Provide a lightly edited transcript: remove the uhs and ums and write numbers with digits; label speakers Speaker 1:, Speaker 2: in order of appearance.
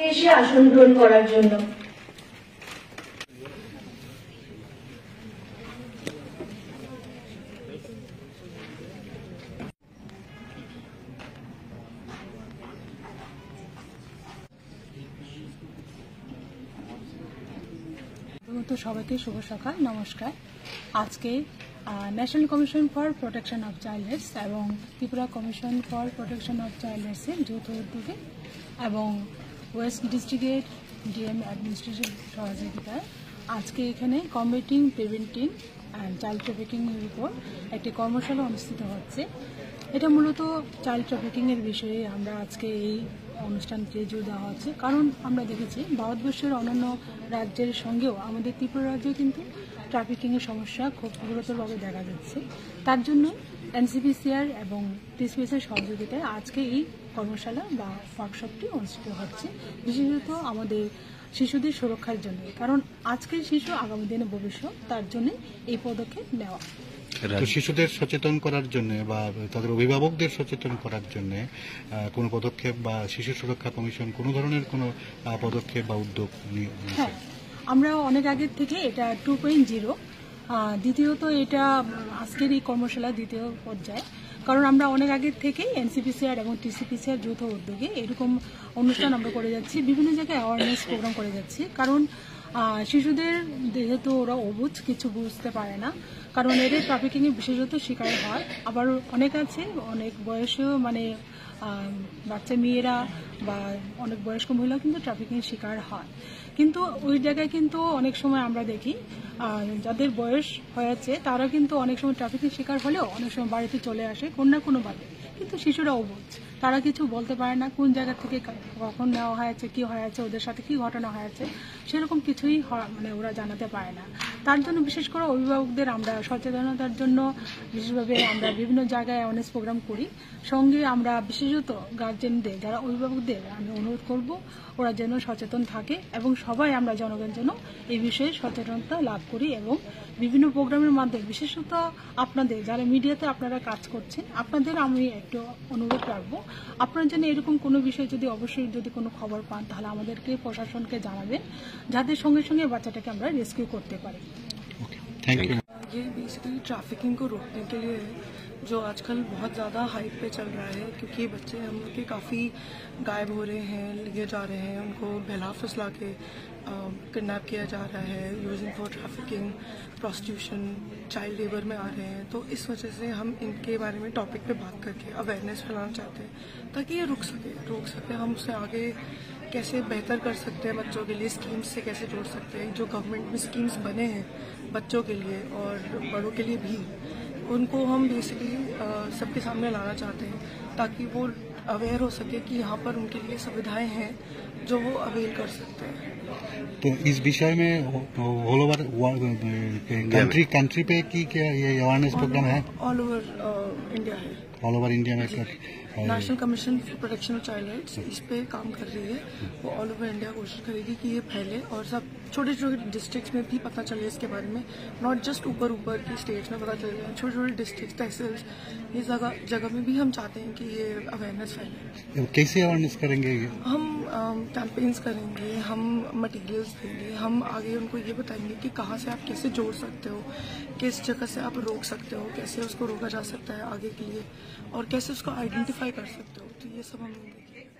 Speaker 1: এসে আসন গ্রহণ করার জন্য।
Speaker 2: সবাইকে শুভ সকাল, নমস্কার। আজকে national commission for protection of child rights এবং Tripura commission for protection of child রাইটসের যৌথ উদ্যোগে এবং ওয়েস্ট ডিস্ট্রিক্টের ডিএম অ্যাডমিনিস্ট্রেশন সহযোগিতায় আজকে এখানে কম্বেটিং প্রিভেন্টিং অ্যান্ড চাইল্ড ট্রাফিকিংয়ের উপর একটি কর্মশালা অনুষ্ঠিত হচ্ছে। এটা মূলত চাইল্ড ট্রাফিকিংয়ের বিষয়ে আমরা আজকে এই অনুষ্ঠানকে জোর দেওয়া হচ্ছে, কারণ আমরা দেখেছি ভারতবর্ষের অন্যান্য রাজ্যের সঙ্গেও আমাদের ত্রিপুরা রাজ্যে কিন্তু ট্রাফিকিংয়ের সমস্যা খুব গুরুতরভাবে দেখা যাচ্ছে। তার জন্য এনসিপিসিআর এবং টিসিপিএসের সহযোগিতায় আজকে এই কর্মশালা বা ওয়ার্কশপটি অনুষ্ঠিত হচ্ছে, বিশেষত আমাদের শিশুদের সুরক্ষার জন্য, কারণ আজকের শিশু আগামী দিনে ভবিষ্যৎ, তার জন্য এই পদক্ষেপ নেওয়া।
Speaker 3: তো শিশুদের সচেতন করার জন্য বা তাদের অভিভাবকদের সচেতন করার জন্য কোনো পদক্ষেপ বা শিশু সুরক্ষা কমিশন কোনো ধরনের কোনো পদক্ষেপ বা উদ্যোগ নিয়েছে?
Speaker 2: হ্যাঁ, আমরা অনেক আগের থেকে এটা 2.0, দ্বিতীয়ত এটা আজকের এই কর্মশালা দ্বিতীয় পর্যায়ে, কারণ আমরা অনেক আগের থেকেই এনসিপিসিআর এবং টিসিপিসিআর যৌথ উদ্যোগে এরকম অনুষ্ঠান আমরা করে যাচ্ছি, বিভিন্ন জায়গায় অ্যাওয়ারনেস প্রোগ্রাম করে যাচ্ছি। কারণ শিশুদের যেহেতু ওরা অবুঝ, কিছু বুঝতে পারে না, কারণ এদের ট্রাফিকিংয়ে বিশেষত শিকার হয়। আবার অনেক আছে অনেক বয়সেও মানে বাচ্চা মেয়েরা বা অনেক বয়স্ক মহিলাও কিন্তু ট্রাফিকিংয়ের শিকার হয়। কিন্তু ওই জায়গায় কিন্তু অনেক সময় আমরা দেখি যাদের বয়স হয়েছে তারা কিন্তু অনেক সময় ট্রাফিকিং শিকার হলেও অনেক সময় বাড়িতে চলে আসে কোনো না কোনোভাবে, কিন্তু শিশুরা অবুঝ, তারা কিছু বলতে পারে না কোন জায়গা থেকে কখন নেওয়া হয়েছে, কি হয়েছে, ওদের সাথে কি ঘটনা হয়েছে, সেরকম কিছুই মানে ওরা জানাতে পারে না। তার জন্য বিশেষ করে অভিভাবকদের আমরা সচেতনতার জন্য বিশেষভাবে আমরা বিভিন্ন জায়গায় অ্যাওয়ারনেস প্রোগ্রাম করি। সঙ্গে আমরা বিশেষত গার্জেনদের, যারা অভিভাবকদের আমি অনুরোধ করব ওরা যেন সচেতন থাকে এবং সবাই আমরা জনগণ যেন এই বিষয়ে সচেতনতা লাভ করি এবং বিভিন্ন প্রোগ্রামের মাধ্যমে, বিশেষত আপনাদের যারা মিডিয়াতে আপনারা কাজ করছেন, আপনাদের আমি একটু অনুরোধ রাখবো, আপনার জন্য এরকম কোনো বিষয় যদি অবশ্যই যদি কোনো খবর পান তাহলে আমাদেরকে প্রশাসনকে জানাবেন, যাদের সঙ্গে সঙ্গে বাচ্চাটাকে আমরা রেস্কিউ করতে পারি।
Speaker 3: Thank you.
Speaker 4: ये बेसिकली ट्रैफिकिंग को रोकने के लिए है, जो आजकल बहुत ज़्यादा हाइप पे चल रहा है, क्योंकि बच्चे हम लोग के काफ़ी गायब हो रहे हैं, लिए जा रहे हैं, उनको बहला फुसला के किडनैप किया जा रहा है, using for trafficking, prostitution, child labour में आ रहे हैं। तो इस वजह से हम इनके बारे में टॉपिक पे बात करके अवेयरनेस फैलाना चाहते हैं ताकि ये रोक सके। हम उससे आगे कैसे बेहतर कर सकते हैं, बच्चों के लिए स्कीम्स से कैसे जोड़ सकते हैं, जो गवर्नमेंट में स्कीम्स बने हैं बच्चों के लिए और बड़ों के लिए भी, उनको हम बेसिकली सबके सामने लाना चाहते हैं ताकि वो अवेयर हो सके कि यहाँ पर उनके लिए सुविधाएं हैं जो वो अवेल कर सकते हैं।
Speaker 3: तो इस विषय में ऑल ओवर कंट्री पे की क्या ये अवेयरनेस प्रोग्राम है?
Speaker 4: ऑल ओवर इंडिया है,
Speaker 3: ऑल ओवर इंडिया में
Speaker 4: national commission for protection of child rights इस पे काम कर रही है। वो ऑल ओवर इंडिया कोशिश करेगी कि ये फैले और सब छोटे छोटे डिस्ट्रिक्ट्स में भी पता चले इसके बारे में, नॉट जस्ट ऊपर की स्टेट्स में पता चले, छोटे छोटे डिस्ट्रिक्ट तहसील ये जगह में भी हम चाहते हैं कि ये अवेयरनेस फैले।
Speaker 3: कैसे अवेयरनेस करेंगे?
Speaker 4: हम कैंपेन्स करेंगे, हम मटेरियल्स देंगे, हम आगे उनको ये बताएंगे कि कहाँ से आप कैसे जोड़ सकते हो, किस जगह से आप रोक सकते हो, कैसे उसको रोका जा सकता है आगे के लिए, और कैसे उसको आइडेंटिफाई कर सकते हो। तो ये सब हम देंगे।